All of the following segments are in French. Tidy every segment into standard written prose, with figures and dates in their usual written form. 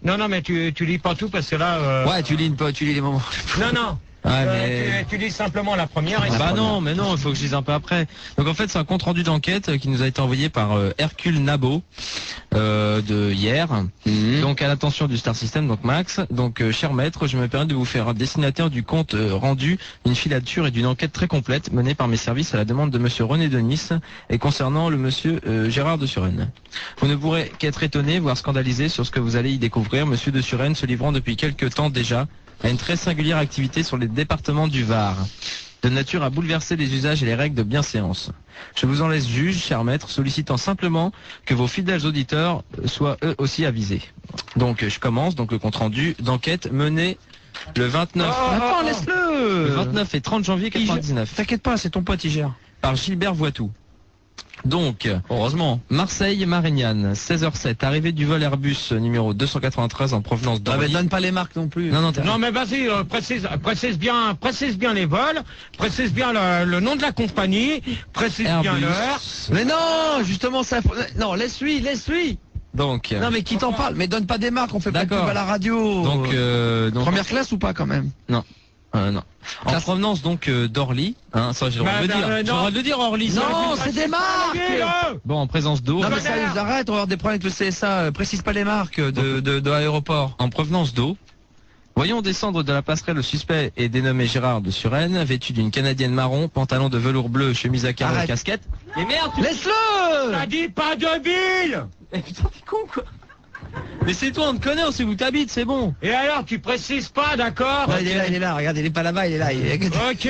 Non, non, mais tu lis pas tout parce que là... Ouais, tu lis les moments. Non, non. Ouais, mais... tu lis simplement la première. Et Bah non, mais non, il faut que je dise un peu après. Donc en fait, c'est un compte rendu d'enquête qui nous a été envoyé par Hercule Nabo de hier. Donc à l'attention du Star System, donc Max. Donc cher maître, je me permets de vous faire destinataire du compte rendu d'une filature et d'une enquête très complète menée par mes services à la demande de monsieur René de Nice et concernant le monsieur Gérard de Suresnes. Vous ne pourrez qu'être étonné, voire scandalisé sur ce que vous allez y découvrir, monsieur de Suresnes se livrant depuis quelque temps déjà à une très singulière activité sur les départements du Var, de nature à bouleverser les usages et les règles de bienséance. Je vous en laisse juge, cher maître, sollicitant simplement que vos fidèles auditeurs soient eux aussi avisés. Donc je commence, donc le compte rendu d'enquête mené le 29... Attends, laisse-le. Le 29 et 30 janvier 99. T'inquiète pas, c'est ton pote, il gère. Par Gilbert Voitou. Donc, heureusement. Marseille-Marignane, 16h07, arrivée du vol Airbus numéro 293 en provenance d'Orly. Ah, mais donne pas les marques non plus. Non, mais vas-y, précise bien les vols, précise bien le nom de la compagnie, précise Airbus. bien l'heure. Mais non, justement, ça... Non, laisse-lui. Donc, Non, mais qui t'en parle? Mais donne pas des marques, on fait pas de D'accord. pub à la radio. donc Première classe ou pas, quand même? non. En provenance donc d'Orly, hein, ça j'ai le droit de le dire. J'ai le droit de le dire Orly. ça. Non, c'est des marques. Bon, en présence d'eau. Non, mais ça, ils arrêtent, on va avoir des problèmes avec le CSA. Précise pas les marques de l'aéroport. En provenance d'eau. Voyons descendre de la passerelle le suspect est dénommé Gérard de Suresnes, vêtu d'une canadienne marron, pantalon de velours bleu, chemise à carreaux et Arrête. casquette. Et merde, Laisse-le. T'as dit pas de ville. Eh, putain, t'es con quoi. Mais c'est toi, on te connaît, on sait où t'habites, c'est bon. Et alors, tu précises pas, d'accord? Ouais, il est là, regarde, il est pas là-bas, il est là. Ok.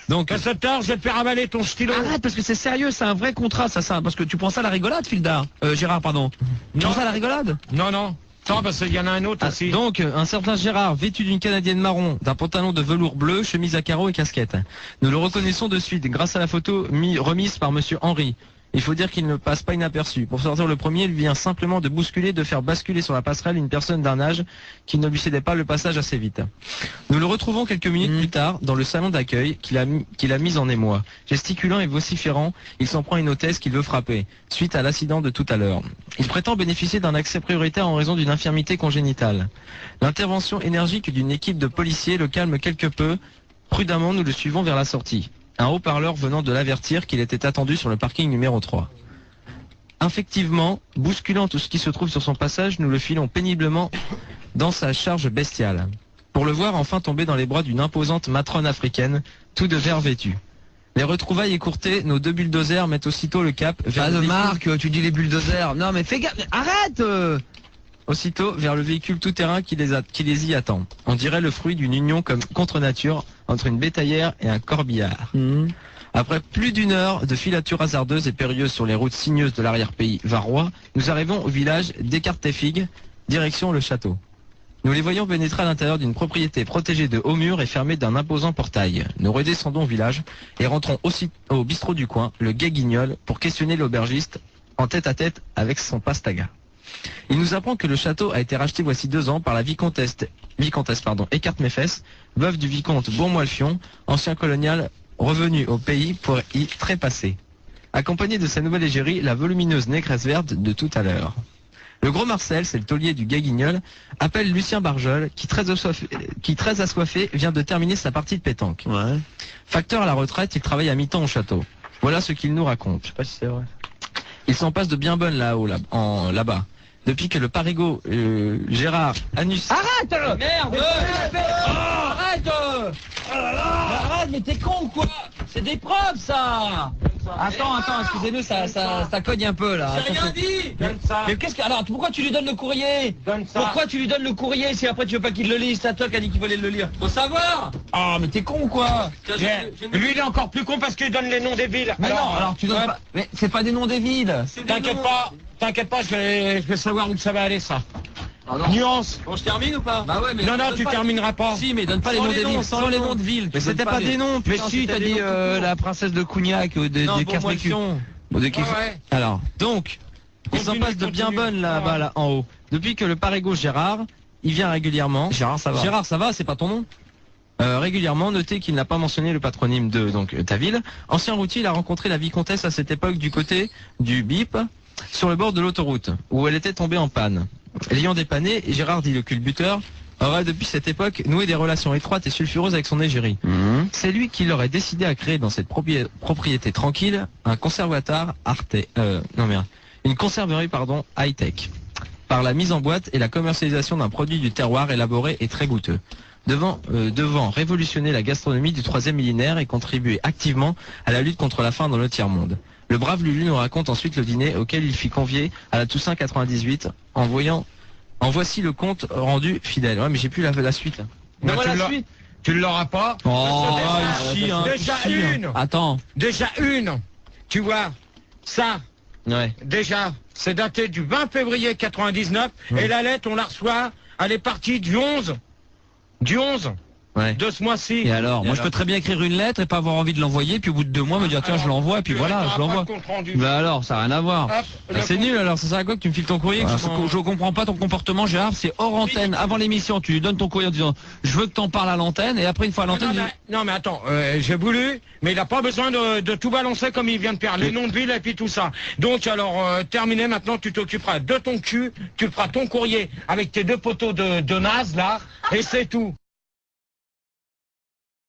Donc, Qu'à cette heure, je vais te faire avaler ton stylo. Arrête, parce que c'est sérieux, c'est un vrai contrat, ça, parce que tu prends ça à la rigolade, Fildar. Gérard, pardon. Tu Non. prends ça à la rigolade? Non, non. Attends, parce qu'il y en a un autre aussi. donc, un certain Gérard, vêtu d'une canadienne marron, d'un pantalon de velours bleu, chemise à carreaux et casquette. Nous le reconnaissons de suite grâce à la photo remise par monsieur Henry. Il faut dire qu'il ne passe pas inaperçu. Pour sortir le premier, il vient simplement de bousculer, de faire basculer sur la passerelle une personne d'un âge qui ne lui cédait pas le passage assez vite. Nous le retrouvons quelques minutes plus tard dans le salon d'accueil qu'il a mis en émoi. Gesticulant et vociférant, il s'en prend une hôtesse qu'il veut frapper, suite à l'accident de tout à l'heure. Il prétend bénéficier d'un accès prioritaire en raison d'une infirmité congénitale. L'intervention énergique d'une équipe de policiers le calme quelque peu. Prudemment, nous le suivons vers la sortie. Un haut-parleur venant de l'avertir qu'il était attendu sur le parking numéro 3. Effectivement, bousculant tout ce qui se trouve sur son passage, nous le filons péniblement dans sa charge bestiale. Pour le voir enfin tomber dans les bras d'une imposante matrone africaine, tout de vert vêtue. Les retrouvailles écourtées, nos deux bulldozers mettent aussitôt le cap vers Pas le de véhicule- marque, tu dis les bulldozers. Non, mais fais gaffe, arrête. Aussitôt vers le véhicule tout-terrain qui les y attend. On dirait le fruit d'une union comme contre nature entre une bétaillère et un corbillard. Après plus d'une heure de filature hasardeuse et périlleuse sur les routes sinueuses de l'arrière-pays varois, nous arrivons au village d'Écartéfigue, direction le château. Nous les voyons pénétrer à l'intérieur d'une propriété protégée de hauts murs et fermée d'un imposant portail. Nous redescendons au village et rentrons aussi au bistrot du coin, le Guéguignol, pour questionner l'aubergiste en tête-à-tête avec son pastaga. Il nous apprend que le château a été racheté voici 2 ans par la vicomtesse Écarte Méfès, veuve du vicomte Bourmoilfion, ancien colonial revenu au pays pour y trépasser. Accompagné de sa nouvelle égérie, la volumineuse négresse verte de tout à l'heure. Le gros Marcel, c'est le taulier du Guéguignol, appelle Lucien Barjol, qui très assoiffé vient de terminer sa partie de pétanque. Ouais. Facteur à la retraite, il travaille à mi-temps au château. Voilà ce qu'il nous raconte. Je sais pas si c'est vrai. Il s'en passe de bien bonnes là-bas. Depuis que le parigot Gérard Anus... Arrête. Merde. Arrête. Arrête, mais t'es con quoi? C'est des preuves ça. Attends, excusez-nous, ça cogne un peu là. J'ai rien dit. Donne ça. Mais qu'est-ce que... Alors, pourquoi tu lui donnes le courrier? Donne ça. Pourquoi tu lui donnes le courrier si après tu veux pas qu'il le lise? C'est à toi qui a dit qu'il fallait le lire. Faut savoir. Ah, mais t'es con ou quoi? Lui, il est encore plus con parce qu'il donne les noms des villes. Mais non, alors tu donnes ouais, pas... Mais c'est pas des noms des villes. T'inquiète pas, je vais savoir où ça va aller, ça. Nuance. Bon, je termine ou pas? Bah ouais, mais... Non, donne tu pas- termineras pas. Si, mais donne pas les Sans noms les des noms, villes. sans Sans les les noms. noms de villes. Mais Tu c'était donnes pas des noms, Mais putain, si, c'était t'as des dit noms tout court. la princesse de Cougnac ou de Non, Casse-Mécu. Bourmoilfion. Alors, donc, il s'en passe de bien bonnes là-bas, là, en haut. Depuis que le parigot Gérard, il vient régulièrement. Gérard, ça va. Gérard, ça va, c'est pas ton nom? Régulièrement, notez qu'il n'a pas mentionné le patronyme de ta ville. Ancien routier, il a rencontré la vicomtesse à cette époque du côté du BIP, sur le bord de l'autoroute, où elle était tombée en panne. L'ayant dépanné, Gérard dit le culbuteur aurait depuis cette époque noué des relations étroites et sulfureuses avec son égérie. C'est lui qui l'aurait décidé à créer dans cette propriété tranquille un conservatoire une conserverie high-tech, par la mise en boîte et la commercialisation d'un produit du terroir élaboré et très goûteux. Devant révolutionner la gastronomie du 3e millénaire et contribuer activement à la lutte contre la faim dans le tiers-monde. Le brave Lulu nous raconte ensuite le dîner auquel il fit convier à la Toussaint 98 en voici le compte rendu fidèle. Ouais, mais j'ai plus la suite. Non, tu ne l'auras pas. Déjà une. Attends. Déjà une. Tu vois, ça, déjà, c'est daté du 20 février 99. Et la lettre, on la reçoit, elle est partie du 11. De ce mois-ci. Et alors, moi je peux très bien écrire une lettre et pas avoir envie de l'envoyer, puis au bout de 2 mois me dire tiens je l'envoie, et puis voilà, je l'envoie. Bah alors, ça n'a rien à voir. C'est nul alors, ça sert à quoi que tu me files ton courrier? Je comprends pas ton comportement, Gérard, c'est hors antenne, avant l'émission, tu lui donnes ton courrier en disant je veux que t'en parles à l'antenne, et après une fois à l'antenne... Non mais attends, j'ai voulu, mais il n'a pas besoin de tout balancer comme il vient de faire, les noms de ville et puis tout ça. Donc alors, terminé, maintenant tu t'occuperas de ton cul, tu feras ton courrier avec tes 2 poteaux de naze là, et c'est tout.